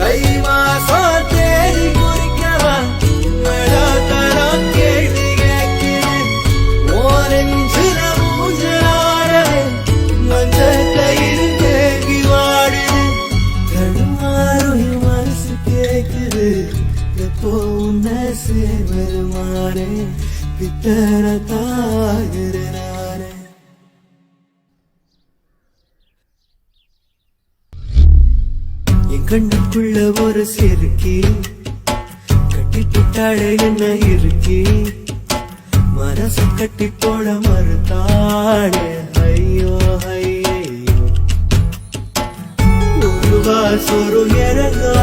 தை மாசம் தேடி குறிக்கவா தரம் கேள்வி கேட்கிறேன் ஓரஞ்சுல மூஞ்சலாரே மஞ்ச கயிறு தேங்கி வாடுது தடுமாறும் மனசு கேட்குது எப்போ உன்னை சேவருமாறே பித்தர தாகிறனாரே என் கண்ணுக்குள்ள ஒரு சிறுக்கி கட்டி புட்டாளே என்ன இருக்கி மனசு கட்டி போட மறுத்தாளே ஐயோ ஐயோ ஒரு வாசொரு இறங்கா